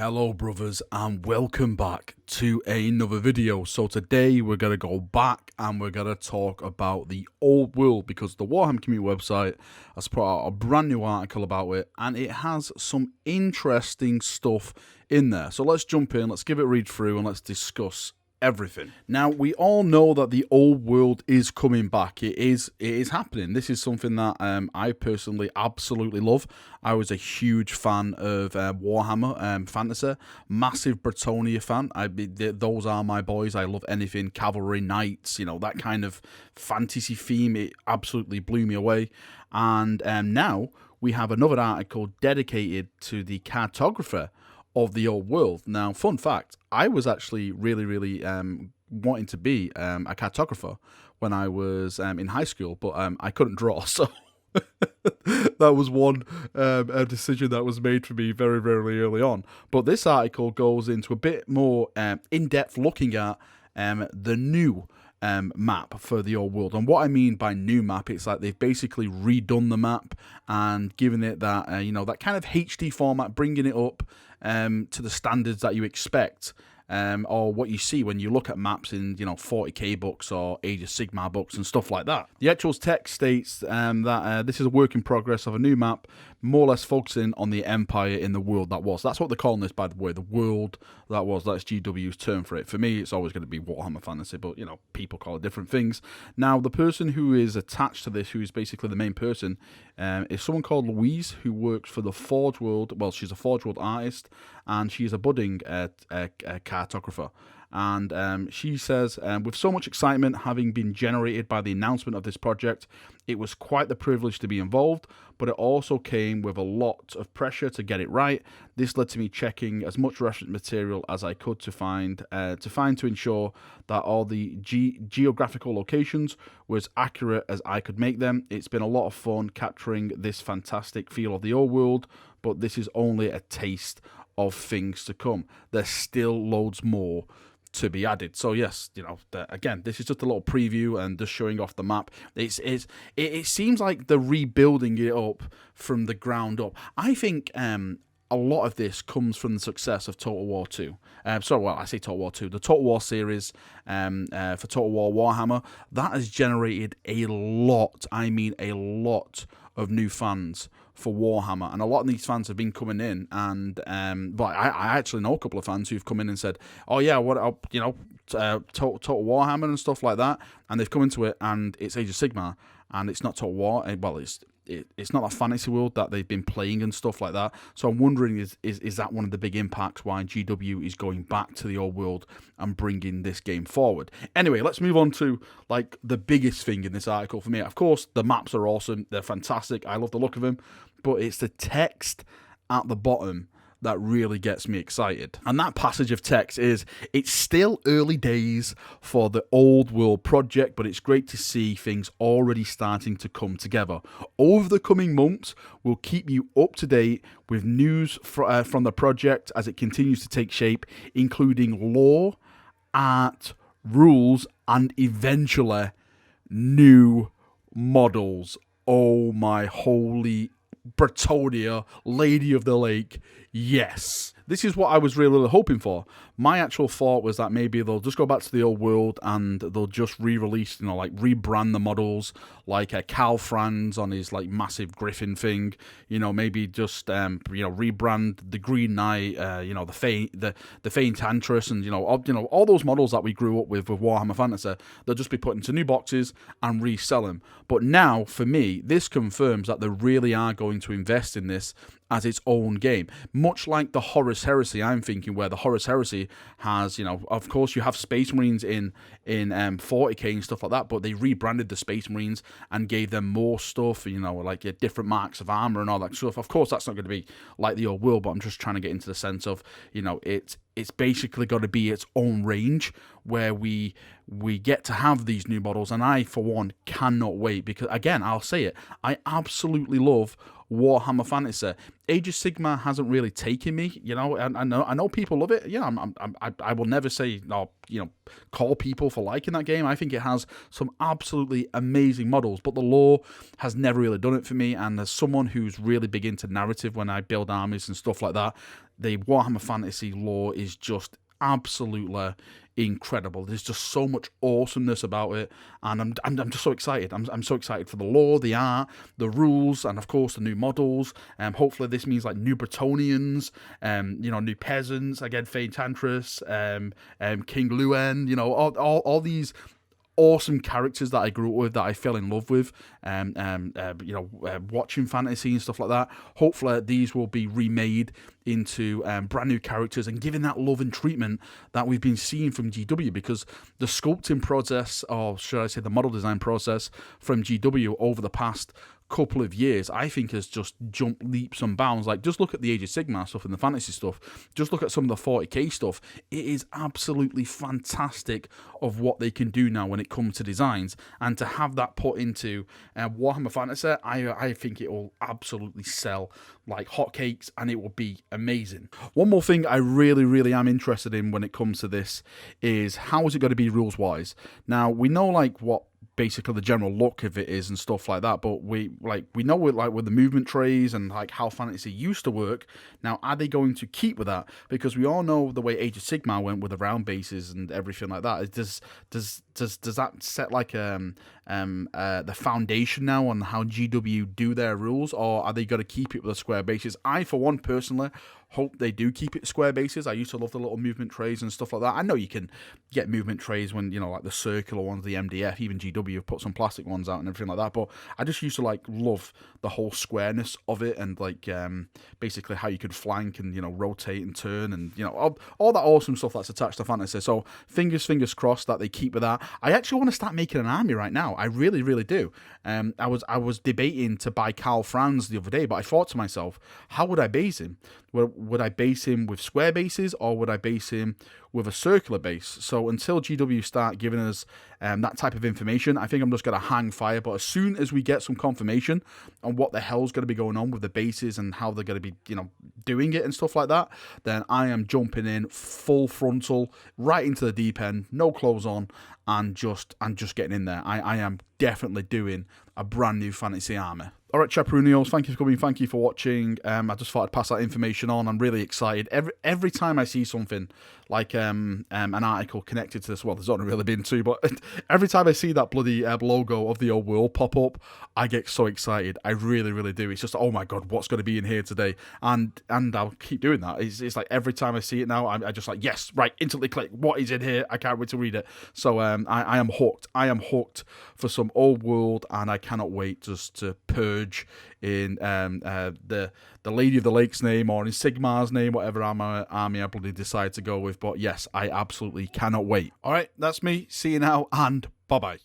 Hello brothers and welcome back to another video. So today we're going to go back and we're going to talk about the old world because the Warhammer community website has put out a brand new article about it and it has some interesting stuff in there. So let's jump in, let's give it a read through and let's discuss everything. Now, we all know that the old world is coming back. It is happening. This is something that I personally absolutely love. I was a huge fan of Warhammer Fantasy, massive Bretonia fan. Those are my boys. I love anything cavalry, knights, you know, that kind of fantasy theme. It absolutely blew me away. And now we have another article dedicated to the Cartography of the old world. Now, fun fact, I was actually really wanting to be a cartographer when I was in high school, but I couldn't draw, so that was one a decision that was made for me very early on. But this article goes into a bit more in-depth looking at the new map for the old world. And what I mean by new map, it's like they've basically redone the map and given it that that kind of HD format, bringing it up to the standards that you expect, or what you see when you look at maps in 40k books or Age of Sigmar books and stuff like that. The actual text states that this is a work in progress of a new map, more or less focusing on the empire in the world that was. That's what they're calling this, by the way, the world that was. That's GW's term for it. For me, it's always going to be Warhammer Fantasy, but people call it different things. Now, the person who is attached to this, who is basically the main person, is someone called Louise, who works for the Forge World. Well, she's a Forge World artist, and she's a budding cartographer. And she says, with so much excitement having been generated by the announcement of this project, it was quite the privilege to be involved, but it also came with a lot of pressure to get it right. This led to me checking as much reference material as I could to ensure that all the geographical locations were as accurate as I could make them. It's been a lot of fun capturing this fantastic feel of the old world, but this is only a taste of things to come. There's still loads more to be added. So yes, again, this is just a little preview and just showing off the map. It seems like they're rebuilding it up from the ground up. I think a lot of this comes from the success of Total War 2. I say Total War 2. The Total War series for Total War Warhammer, that has generated a lot, I mean a lot, of new fans for Warhammer, and a lot of these fans have been coming in, and but I actually know a couple of fans who've come in and said, "Oh yeah, Total Warhammer and stuff like that," and they've come into it, and it's Age of Sigmar, and it's not Total War. Well, it's not a fantasy world that they've been playing and stuff like that. So I'm wondering, is that one of the big impacts why GW is going back to the old world and bringing this game forward? Anyway, let's move on to like the biggest thing in this article for me. Of course, the maps are awesome. They're fantastic. I love the look of them, but it's the text at the bottom that really gets me excited. And that passage of text is, it's still early days for the old world project, but it's great to see things already starting to come together. Over the coming months, we'll keep you up to date with news from the project as it continues to take shape, including lore, art, rules, and eventually new models. Oh my holy Bretonia, Lady of the Lake, yes. This is what I was really hoping for. My actual thought was that maybe they'll just go back to the old world and they'll just re-release, rebrand the models, like Cal Franz on his massive griffin thing. Maybe just rebrand the Green Knight, the Faint Huntress, and all those models that we grew up with Warhammer Fantasy. They'll just be put into new boxes and resell them. But now, for me, this confirms that they really are going to invest in this as its own game, much like the Horus Heresy. I'm thinking where the Horus Heresy has, of course you have Space Marines in 40k and stuff like that, but they rebranded the Space Marines and gave them more stuff, different marks of armor and all that stuff. Of course, that's not going to be like the old world, but I'm just trying to get into the sense of, it's basically got to be its own range where we get to have these new models, and I, for one, cannot wait because, again, I'll say it, I absolutely love Warhammer Fantasy. Age of Sigmar hasn't really taken me, you know. And I know people love it. Yeah, I will never say no, you know, call people for liking that game. I think it has some absolutely amazing models, but the lore has never really done it for me. And as someone who's really big into narrative when I build armies and stuff like that, the Warhammer Fantasy lore is just absolutely incredible. There's just so much awesomeness about it, and I'm just so excited. I'm so excited for the lore, the art, the rules, and of course the new models. Hopefully this means like new Bretonians, you know, new peasants, again Fane Tantris, King Luen, you know, all these awesome characters that I grew up with, that I fell in love with, you know, watching fantasy and stuff like that. Hopefully these will be remade into brand new characters and given that love and treatment that we've been seeing from GW, because the sculpting process, or should I say the model design process from GW over the past couple of years, I think has just jumped leaps and bounds. Like, just look at the Age of Sigmar stuff and the fantasy stuff, just look at some of the 40k stuff. It is absolutely fantastic of what they can do now when it comes to designs, and to have that put into Warhammer Fantasy, I think it will absolutely sell like hotcakes, and it will be amazing. One more thing I really am interested in when it comes to this is how is it going to be rules wise. Now we know like what basically the general look of it is and stuff like that, but we know with the movement trays and like how fantasy used to work. Now are they going to keep with that? Because we all know the way Age of Sigmar went with the round bases and everything like that. Does that set like the foundation now on how GW do their rules, or are they going to keep it with the square bases? I for one personally hope they do keep it square bases. I used to love the little movement trays and stuff like that. I know you can get movement trays when, you know, like the circular ones, the MDF, even GW have put some plastic ones out and everything like that, but I just used to like love the whole squareness of it, and like basically how you could flank and, you know, rotate and turn, and, you know, all that awesome stuff that's attached to fantasy. So fingers crossed that they keep with that. I actually want to start making an army right now. I really do. I was debating to buy Karl Franz the other day, but I thought to myself, how would I base him? Would I base him with square bases, or would I base him with a circular base? So until GW start giving us that type of information, I think I'm just going to hang fire. But as soon as we get some confirmation on what the hell's going to be going on with the bases and how they're going to be, you know, doing it and stuff like that, then I am jumping in full frontal, right into the deep end, no clothes on, and just getting in there. I am definitely doing a brand new fantasy army. All right, Chaperonios, thank you for coming. Thank you for watching. I just thought I'd pass that information on. I'm really excited. Every time I see something like an article connected to this, well, there's only really been two, but every time I see that bloody logo of the old world pop up, I get so excited. I really do. It's just, oh my god, what's going to be in here today? And I'll keep doing that. It's like every time I see it now, I just like, yes, right, instantly click. What is in here? I can't wait to read it. So I am hooked. I am hooked for some old world, and I cannot wait just to purge in the Lady of the Lake's name, or in Sigmar's name, whatever army I bloody decide to go with. But yes, I absolutely cannot wait. All right, that's me. See you now, and bye-bye.